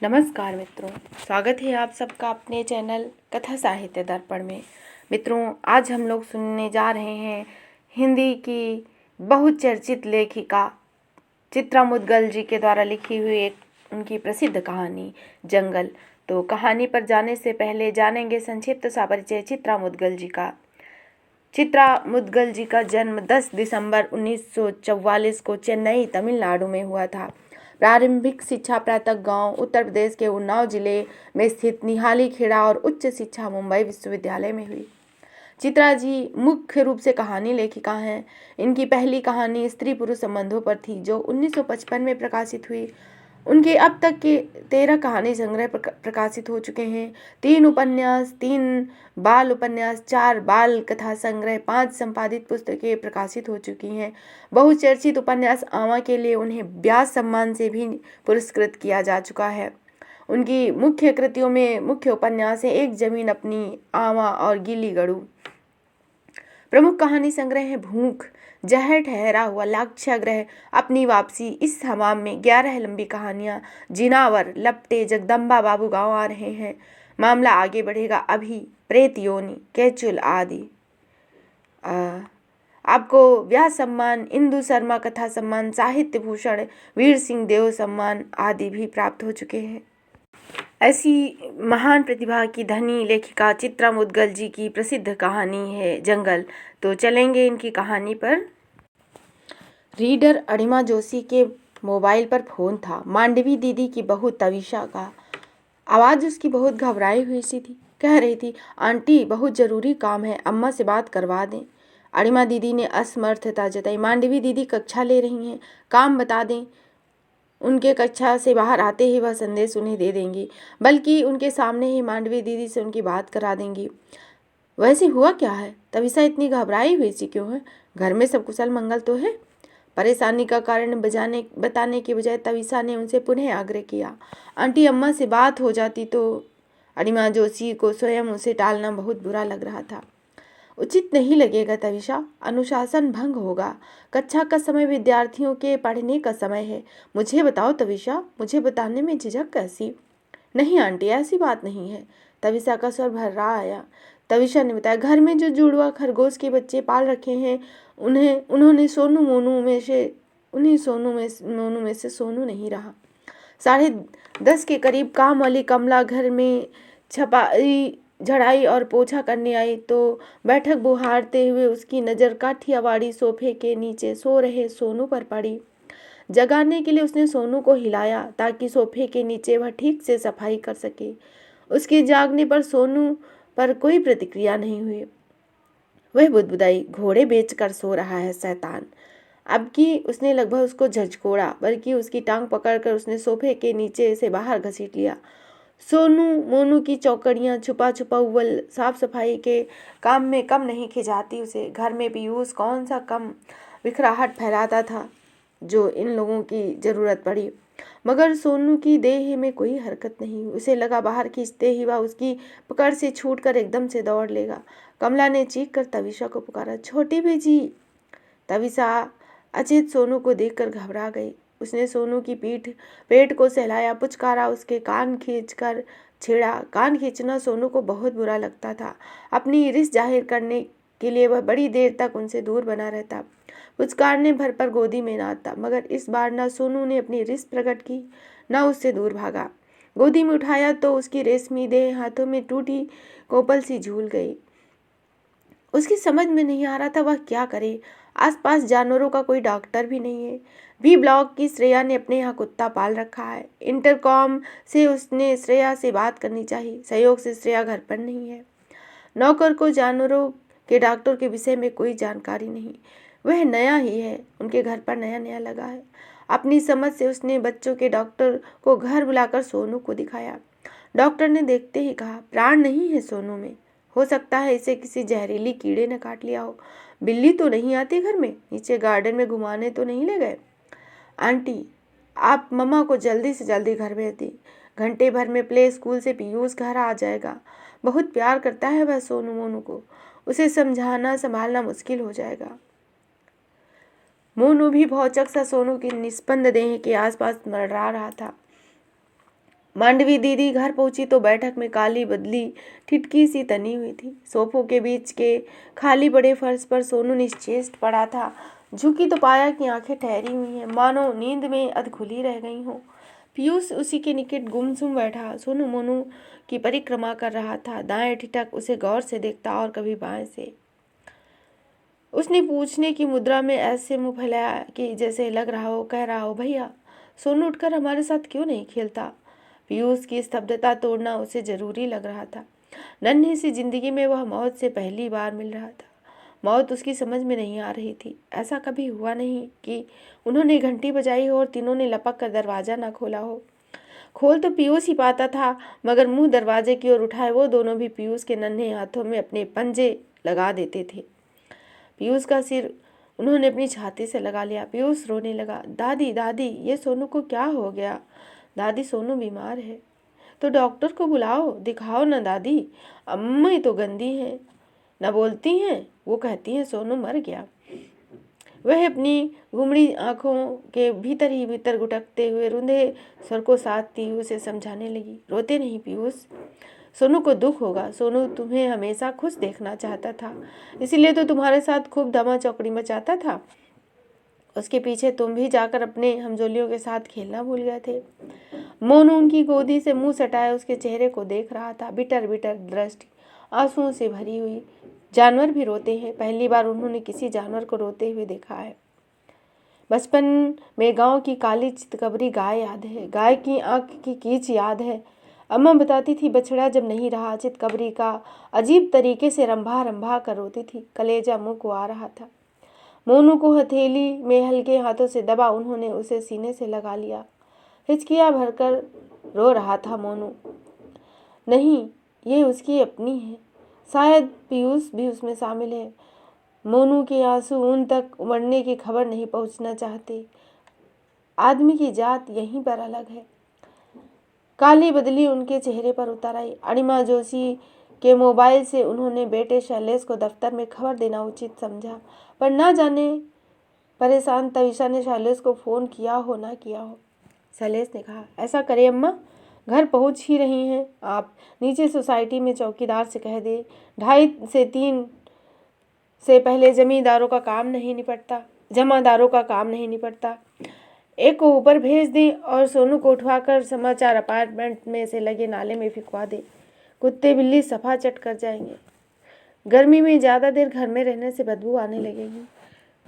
नमस्कार मित्रों, स्वागत है आप सबका अपने चैनल कथा साहित्य दर्पण में। मित्रों, आज हम लोग सुनने जा रहे हैं हिंदी की बहुचर्चित लेखिका चित्रा मुद्गल जी के द्वारा लिखी हुई एक उनकी प्रसिद्ध कहानी जंगल। तो कहानी पर जाने से पहले जानेंगे संक्षिप्त सा परिचय चित्रा मुद्गल जी का। चित्रा मुद्गल जी का जन्म 10 दिसंबर 1944 को चेन्नई, तमिलनाडु में हुआ था। प्रारंभिक शिक्षा प्रातः गांव उत्तर प्रदेश के उन्नाव जिले में स्थित निहाली खेड़ा और उच्च शिक्षा मुंबई विश्वविद्यालय में हुई। चित्रा जी मुख्य रूप से कहानी लेखिका हैं। इनकी पहली कहानी स्त्री पुरुष संबंधों पर थी, जो 1955 में प्रकाशित हुई। उनके अब तक के 13 कहानी संग्रह प्रकाशित हो चुके हैं। 3 उपन्यास, 3 बाल उपन्यास, 4 बाल कथा संग्रह, 5 संपादित पुस्तकें प्रकाशित हो चुकी हैं। बहुचर्चित उपन्यास आमा के लिए उन्हें व्यास सम्मान से भी पुरस्कृत किया जा चुका है। उनकी मुख्य कृतियों में मुख्य उपन्यास है एक जमीन अपनी, आमा और गीली गड़ू। प्रमुख कहानी संग्रह है भूख, जहर ठहरा हुआ, लाक्षागृह, अपनी वापसी, इस हमाम में, 11 लंबी कहानियां, जिनावर, लपटे, जगदम्बा बाबू गांव आ रहे हैं, मामला आगे बढ़ेगा अभी, प्रेत योनि, कैचुल आदि। आपको व्यास सम्मान, इंदु शर्मा कथा सम्मान, साहित्य भूषण, वीर सिंह देव सम्मान आदि भी प्राप्त हो चुके हैं। ऐसी महान प्रतिभा की धनी लेखिका चित्रा मुद्गल जी की प्रसिद्ध कहानी है जंगल। तो चलेंगे इनकी कहानी पर। रीडर अणिमा जोशी के मोबाइल पर फोन था। मांडवी दीदी की बहू तविशा का। आवाज़ उसकी बहुत घबराई हुई सी थी। कह रही थी, आंटी बहुत ज़रूरी काम है, अम्मा से बात करवा दें। अणिमा दीदी ने असमर्थता जताई। मांडवी दीदी कक्षा ले रही हैं, काम बता दें। उनके कक्षा से बाहर आते ही वह संदेश उन्हें दे देंगी, बल्कि उनके सामने ही मांडवी दीदी से उनकी बात करा देंगी। वैसे हुआ क्या है? तविशा इतनी घबराई हुई सी क्यों है? घर में सब कुशल मंगल तो है? परेशानी का कारण बताने के बजाय तविशा ने उनसे पुनः आग्रह किया। आंटी, अम्मा से बात हो जाती तो। अणिमा जोशी को स्वयं उसे टालना बहुत बुरा लग रहा था। उचित नहीं लगेगा तविशा, अनुशासन भंग होगा। कक्षा का समय विद्यार्थियों के पढ़ने का समय है। मुझे बताओ तविशा, मुझे बताने में झिझक कैसी? नहीं आंटी, ऐसी बात नहीं है। तविशा का स्वर भर्रा आया। तविशा ने बताया, घर में जो जुड़वा खरगोश के बच्चे पाल रखे हैं, उन्होंने सोनू मोनू में से सोनू नहीं रहा। 10:30 के करीब काम वाली कमला घर में छपाई झड़ाई और पोछा करने आई तो बैठक बुहारते हुए उसकी नज़र काठियावाड़ी सोफे के नीचे सो रहे सोनू पर पड़ी। जगाने के लिए उसने सोनू को हिलाया ताकि सोफे के नीचे वह ठीक से सफाई कर सके। उसके जागने पर सोनू पर कोई प्रतिक्रिया नहीं हुई। वह बुदबुदाई, घोड़े बेचकर सो रहा है शैतान। अब कि उसने लगभग उसको झंझोड़ा, बल्कि उसकी टांग पकड़कर उसने सोफे के नीचे से बाहर घसीट लिया। सोनू मोनू की चौकड़ियाँ छुपा छुपा उवल साफ सफाई के काम में कम नहीं खिंचाती उसे। घर में पीयूष कौन सा कम बिखराहट फैलाता था जो इन लोगों की जरूरत पड़ी, मगर सोनू की देह में कोई हरकत नहीं। उसे लगा बाहर खींचते ही वह उसकी पकड़ से छूटकर एकदम से दौड़ लेगा। कमला ने चीख कर तविशा को पुकारा, छोटी बेजी। तविशा अचेत सोनू को देखकर घबरा गई। उसने सोनू की पेट को सहलाया, पुचकारा, उसके कान खींचकर छेड़ा। कान खींचना सोनू को बहुत बुरा लगता था। अपनी रिस जाहिर करने के लिए वह बड़ी देर तक उनसे दूर बना रहता। पुचकारने भर पर गोदी में नाचता, मगर इस बार न सोनू ने अपनी रिस प्रकट की, न उससे दूर भागा। गोदी में उठाया तो उसकी रेशमी देह हाथों में टूटी कोपल सी झूल गई। उसकी समझ में नहीं आ रहा था वह क्या करे। आसपास जानवरों का कोई डॉक्टर भी नहीं है। बी ब्लॉक की श्रेया ने अपने यहाँ कुत्ता पाल रखा है। इंटरकॉम से उसने श्रेया से बात करनी चाहिए। सहयोग से श्रेया घर पर नहीं है। नौकर को जानवरों के डॉक्टर के विषय में कोई जानकारी नहीं। वह नया ही है, उनके घर पर नया नया लगा है। अपनी समझ से उसने बच्चों के डॉक्टर को घर बुलाकर सोनू को दिखाया। डॉक्टर ने देखते ही कहा, प्राण नहीं है सोनू में, हो सकता है इसे किसी जहरीली कीड़े ने काट लिया हो। बिल्ली तो नहीं आती घर में? नीचे गार्डन में घुमाने तो नहीं ले गए? आंटी, आप मम्मा को जल्दी से जल्दी घर भेज दी। घंटे भर में प्ले स्कूल से पीयूष घर आ जाएगा। बहुत प्यार करता है वह सोनू मोनू को, उसे समझाना संभालना मुश्किल हो जाएगा। मोनू भी भौचक सा सोनू की निस्पंद देह के आसपास मरड़ा रहा था। मांडवी दीदी घर पहुंची तो बैठक में काली बदली ठिठकी सी तनी हुई थी। सोफों के बीच के खाली बड़े फर्श पर सोनू निश्चेष्ट पड़ा था। झुकी तो पाया कि आंखें ठहरी हुई हैं, मानो नींद में अधखुली रह गई हों। पीयूष उसी के निकट गुमसुम बैठा सोनू मोनू की परिक्रमा कर रहा था। दाएं ठिठक उसे गौर से देखता और कभी बाएं से। उसने पूछने की मुद्रा में ऐसे मुंह फैलाया कि जैसे लग रहा हो कह रहा हो, भैया सोनू उठकर हमारे साथ क्यों नहीं खेलता। पीयूष की स्तब्धता तोड़ना उसे जरूरी लग रहा था। नन्ही सी जिंदगी में वह मौत से पहली बार मिल रहा था। मौत उसकी समझ में नहीं आ रही थी। ऐसा कभी हुआ नहीं कि उन्होंने घंटी बजाई हो और तीनों ने लपक कर दरवाजा न खोला हो। खोल तो पीयूष ही पाता था, मगर मुंह दरवाजे की ओर उठाए वो दोनों भी पीयूष के नन्हे हाथों में अपने पंजे लगा देते थे। पीयूष का सिर उन्होंने अपनी छाती से लगा लिया। पीयूष रोने लगा, दादी दादी ये सोनू को क्या हो गया। दादी सोनू बीमार है तो डॉक्टर को बुलाओ, दिखाओ ना दादी। अम्मा तो गंदी है, न बोलती हैं, वो कहती हैं सोनू मर गया। वह अपनी घुमड़ी आंखों के भीतर ही भीतर गुटकते हुए रुंधे स्वर को साधती हुई उसे समझाने लगी, रोते नहीं पीयूष, सोनू को दुख होगा। सोनू तुम्हें हमेशा खुश देखना चाहता था, इसीलिए तो तुम्हारे साथ खूब धमा चौकड़ी मचाता था। उसके पीछे तुम भी जाकर अपने हमजोलियों के साथ खेलना भूल गए थे। मोनू उनकी गोदी से मुंह सटाए उसके चेहरे को देख रहा था। बिटर बिटर दृष्टि आंसुओं से भरी हुई। जानवर भी रोते हैं, पहली बार उन्होंने किसी जानवर को रोते हुए देखा है। बचपन में गांव की काली चितकबरी गाय याद है, गाय की आंख की कीच याद है। अम्मा बताती थी बछड़ा जब नहीं रहा चितकबरी का अजीब तरीके से रंभा रंभा कर रोती थी। कलेजा मुंह को आ रहा था। मोनू को हथेली में हल्के हाथों से दबा उन्होंने उसे सीने से लगा लिया। हिचकियां भरकर रो रहा था मोनू। नहीं, ये उसकी अपनी है, शायद पीयूष भी उसमें शामिल है। मोनू के आंसू उन तक उमड़ने की खबर नहीं पहुंचना चाहते। आदमी की जात यहीं पर अलग है। काली बदली उनके चेहरे पर उतर आई। अणिमा जोशी के मोबाइल से उन्होंने बेटे शैलेश को दफ्तर में खबर देना उचित समझा, पर ना जाने परेशान तविषा ने शैलेश को फोन किया हो ना किया हो। शैलेश ने कहा, ऐसा करे अम्मा, घर पहुंच ही रही हैं आप, नीचे सोसाइटी में चौकीदार से कह दे 2:30 से 3 से पहले जमादारों का काम नहीं निपटता। एक को ऊपर भेज दें और सोनू को उठवाकर समाचार अपार्टमेंट में से लगे नाले में फिकवा दे। कुत्ते बिल्ली सफा चट कर जाएंगे। गर्मी में ज़्यादा देर घर में रहने से बदबू आने लगेगी।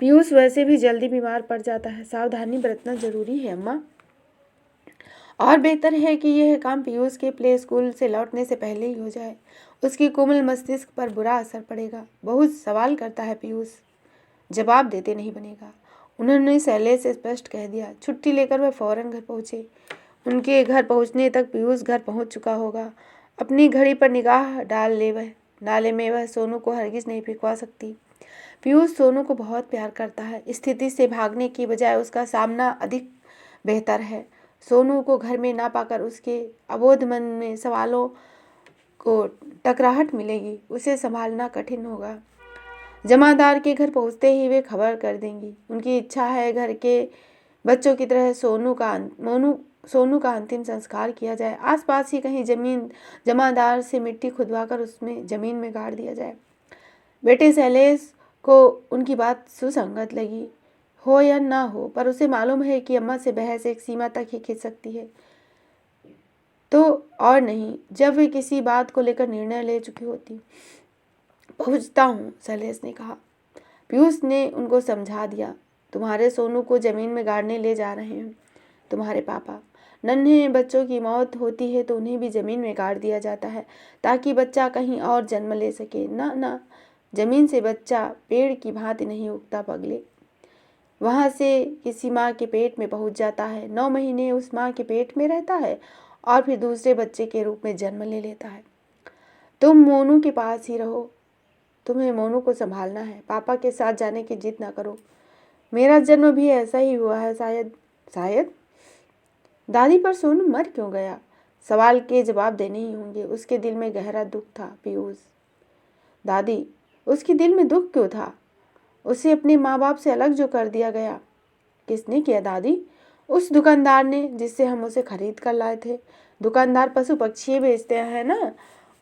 पीयूष वैसे भी जल्दी बीमार पड़ जाता है, सावधानी बरतना जरूरी है अम्मा। और बेहतर है कि यह काम पीयूष के प्ले स्कूल से लौटने से पहले ही हो जाए। उसकी कोमल मस्तिष्क पर बुरा असर पड़ेगा। बहुत सवाल करता है पीयूष, जवाब देते नहीं बनेगा। उन्होंने शैलेश से स्पष्ट कह दिया। छुट्टी लेकर वह फौरन घर पहुंचे। उनके घर पहुंचने तक पीयूष घर पहुंच चुका होगा। अपनी घड़ी पर निगाह डाल ले वह नाले में वह सोनू को हरगिज नहीं फेंकवा सकती। पीयूष सोनू को बहुत प्यार करता है। स्थिति से भागने की बजाय उसका सामना अधिक बेहतर है। सोनू को घर में ना पाकर उसके अबोध मन में सवालों को टकराहट मिलेगी। उसे संभालना कठिन होगा। जमादार के घर पहुंचते ही वे खबर कर देंगी। उनकी इच्छा है घर के बच्चों की तरह सोनू का अंतिम संस्कार किया जाए। आसपास ही कहीं जमादार से मिट्टी खुदवाकर उसमें जमीन में गाड़ दिया जाए। बेटे शैलेश को उनकी बात सुसंगत लगी हो या ना हो, पर उसे मालूम है कि अम्मा से बहस एक सीमा तक ही खिंच सकती है, तो और नहीं जब वे किसी बात को लेकर निर्णय ले चुकी होती। पहुंचता हूँ, शैलेश ने कहा। पीयूष ने उनको समझा दिया, तुम्हारे सोनू को जमीन में गाड़ने ले जा रहे हैं तुम्हारे पापा। नन्हे बच्चों की मौत होती है तो उन्हें भी जमीन में गाड़ दिया जाता है ताकि बच्चा कहीं और जन्म ले सके। ना ना, जमीन से बच्चा पेड़ की भांति नहीं उगता पगले, वहाँ से किसी माँ के पेट में पहुँच जाता है। 9 महीने उस माँ के पेट में रहता है और फिर दूसरे बच्चे के रूप में जन्म ले लेता है। तुम मोनू के पास ही रहो, तुम्हें मोनू को संभालना है। पापा के साथ जाने की जिद ना करो। मेरा जन्म भी ऐसा ही हुआ है शायद। दादी, पर सोनू मर क्यों गया? सवाल के जवाब देने ही होंगे। उसके दिल में गहरा दुख था पीयूष। दादी, उसके दिल में दुख क्यों था? उसे अपने माँ बाप से अलग जो कर दिया गया। किसने किया दादी? उस दुकानदार ने जिससे हम उसे खरीद कर लाए थे। दुकानदार पशु पक्षी बेचते हैं ना,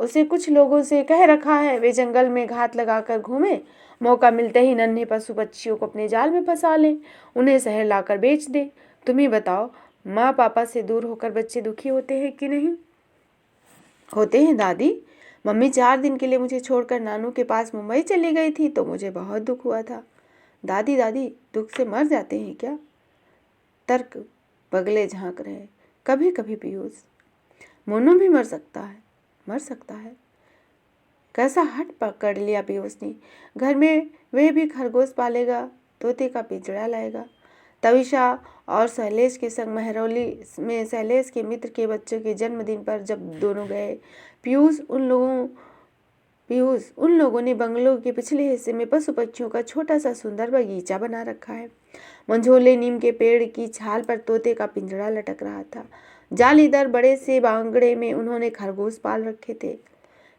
उसे कुछ लोगों से कह रखा है वे जंगल में घात लगाकर घूमें, मौका मिलते ही नन्हे पशु पक्षियों को अपने जाल में फंसा लें, उन्हें शहर लाकर बेच दे। तुम ही बताओ, माँ पापा से दूर होकर बच्चे दुखी होते हैं कि नहीं? होते हैं दादी। मम्मी 4 दिन के लिए मुझे छोड़कर नानू के पास मुंबई चली गई थी तो मुझे बहुत दुख हुआ था। दादी दादी, दुख से मर जाते हैं क्या? तर्क बगले झांक रहे। कभी कभी पीयूष, मोनू भी मर सकता है, मर सकता है। कैसा हट पकड़ लिया पीयूष ने। घर में वह भी खरगोश पालेगा, तोते का पिंजड़ा लाएगा। तविशा और शैलेश के संग महरौली में शैलेश के मित्र के बच्चों के जन्मदिन पर जब दोनों गए, पीयूष उन लोगों ने बंगलों के पिछले हिस्से में पशु पक्षियों का छोटा सा सुंदर बगीचा बना रखा है। मंझोले नीम के पेड़ की छाल पर तोते का पिंजड़ा लटक रहा था। जालीदार बड़े से बांगड़े में उन्होंने खरगोश पाल रखे थे।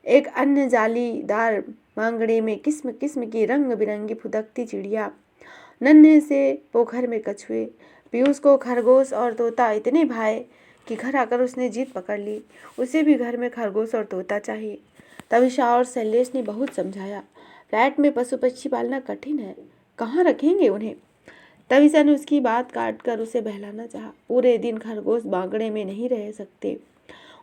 एक अन्य जालीदार बांगड़े में किस्म किस्म की रंग बिरंगी फुदकती चिड़िया, नन्हे से पोखर में कछुए। पीयूष को खरगोश और तोता इतने भाए कि घर आकर उसने जीत पकड़ ली, उसे भी घर में खरगोश और तोता चाहिए। तविशा और शैलेश ने बहुत समझाया, फ्लैट में पशु पक्षी पालना कठिन है, कहाँ रखेंगे उन्हें? तविशा ने उसकी बात काट कर उसे बहलाना चाहा। पूरे दिन खरगोश बांगड़े में नहीं रह सकते,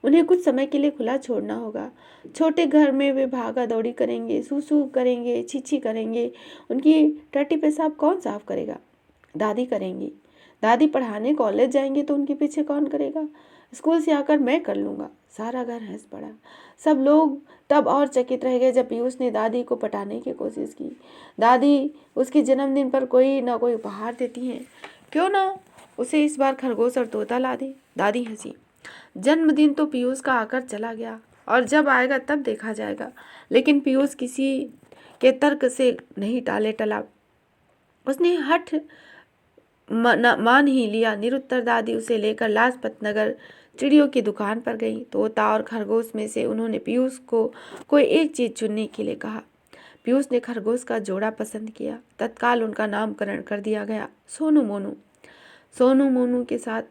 उन्हें कुछ समय के लिए खुला छोड़ना होगा। छोटे घर में वे भागा दौड़ी करेंगे, सूसू करेंगे, छीछी करेंगे। उनकी टट्टी पेशाब कौन साफ करेगा? दादी करेंगी। दादी पढ़ाने कॉलेज जाएंगे तो उनके पीछे कौन करेगा? स्कूल से आकर मैं कर लूँगा। सारा घर हंस पड़ा। सब लोग तब और चकित रह गए जब पीयूष ने दादी को पटाने की कोशिश की। दादी उसके जन्मदिन पर कोई ना कोई उपहार देती हैं, क्यों ना उसे इस बार खरगोश और तोता ला दे। दादी हंसी। जन्मदिन तो पीयूष का आकर चला गया और जब आएगा तब देखा जाएगा। लेकिन पीयूष किसी के तर्क से नहीं टाले टला। उसने हठ मान ही लिया। निरुत्तर दादी उसे लेकर लाजपत नगर चिड़ियों की दुकान पर गई। तोता और खरगोश में से उन्होंने पीयूष को कोई एक चीज चुनने के लिए कहा। पीयूष ने खरगोश का जोड़ा पसंद किया। तत्काल उनका नामकरण कर दिया गया सोनू मोनू। सोनू मोनू के साथ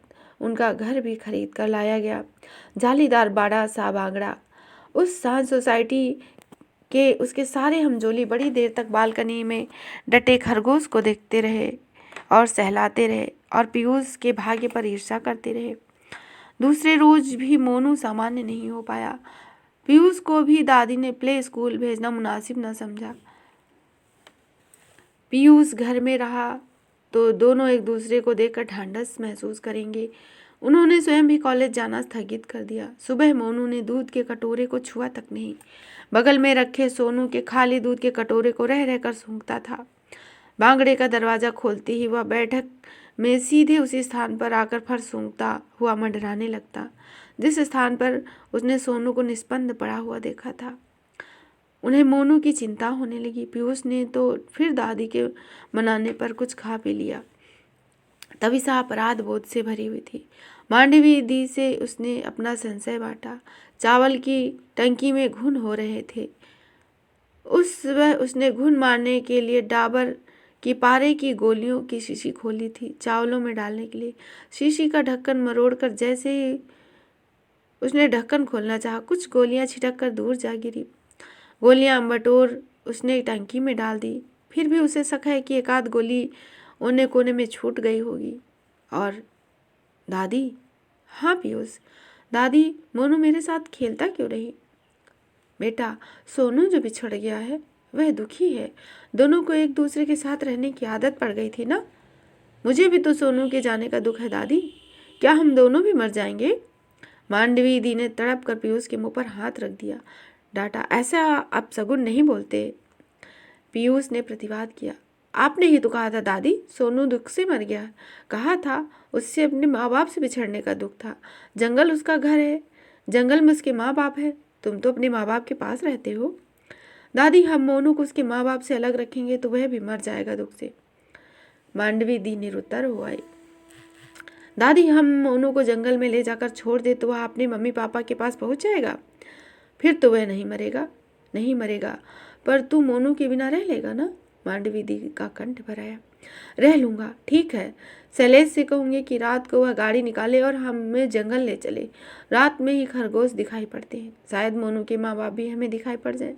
उनका घर भी खरीद कर लाया गया, जालीदार बड़ा सा बांगड़ा। उस सांझ सोसाइटी के उसके सारे हमजोली बड़ी देर तक बालकनी में डटे खरगोश को देखते रहे और सहलाते रहे और पीयूष के भाग्य पर ईर्ष्या करते रहे। दूसरे रोज भी मोनू सामान्य नहीं हो पाया। पीयूष को भी दादी ने प्ले स्कूल भेजना मुनासिब न समझा। पीयूष घर में रहा तो दोनों एक दूसरे को देखकर ढांढस महसूस करेंगे। उन्होंने स्वयं भी कॉलेज जाना स्थगित कर दिया। सुबह मोनू ने दूध के कटोरे को छुआ तक नहीं। बगल में रखे सोनू के खाली दूध के कटोरे को रह रहकर सूंघता था। बांगड़े का दरवाजा खोलते ही वह बैठक में सीधे उसी स्थान पर आकर फर्श सूंघता हुआ मंडराने लगता जिस स्थान पर उसने सोनू को निष्पन्द पड़ा हुआ देखा था। उन्हें मोनू की चिंता होने लगी। पीयूष ने तो फिर दादी के मनाने पर कुछ खा पी लिया। तविशा अपराध बोध से भरी हुई थी। मांडवी दी से उसने अपना संशय बांटा। चावल की टंकी में घुन हो रहे थे। उस सुबह उसने घुन मारने के लिए डाबर की पारे की गोलियों की शीशी खोली थी चावलों में डालने के लिए। शीशी का ढक्कन मरोड़कर जैसे ही उसने ढक्कन खोलना चाहा, कुछ गोलियां छिटक कर दूर जा गिरी। गोलियां बटोर उसने टंकी में डाल दी। फिर भी उसे शक है कि एक आध गोली ओने कोने में छूट गई होगी। और दादी, हाँ पीयूष, दादी, मोनू मेरे साथ खेलता क्यों नहीं? बेटा, सोनू जो बिछड़ गया है वह दुखी है। दोनों को एक दूसरे के साथ रहने की आदत पड़ गई थी ना। मुझे भी तो सोनू के जाने का दुख है दादी। क्या हम दोनों भी मर जाएंगे? मांडवी दी ने तड़प कर पीयूष के मुंह पर हाथ रख दिया। डाटा, ऐसा आप सगुन नहीं बोलते। पीयूष ने प्रतिवाद किया। आपने ही तो कहा था दादी, सोनू दुख से मर गया। कहा था उससे अपने माँ बाप से बिछड़ने का दुख था। जंगल उसका घर है, जंगल में उसके माँ बाप है। तुम तो अपने माँ बाप के पास रहते हो। दादी, हम मोनू को उसके माँ बाप से अलग रखेंगे तो वह भी मर जाएगा दुख से। मांडवी दी निरुत्तर हो आई। दादी, हम मोनू को जंगल में ले जाकर छोड़ दे तो वह अपने मम्मी पापा के पास पहुंच जाएगा। फिर तो वह नहीं मरेगा। नहीं मरेगा, पर तू मोनू के बिना रह लेगा ना? मांडवी दी का कंठ भर आया। रह लूँगा। ठीक है, शैलेश से कहूँगी कि रात को वह गाड़ी निकाले और हमें जंगल ले चले। रात में ही खरगोश दिखाई पड़ते हैं, शायद मोनू के माँ बाप भी हमें दिखाई पड़ जाए।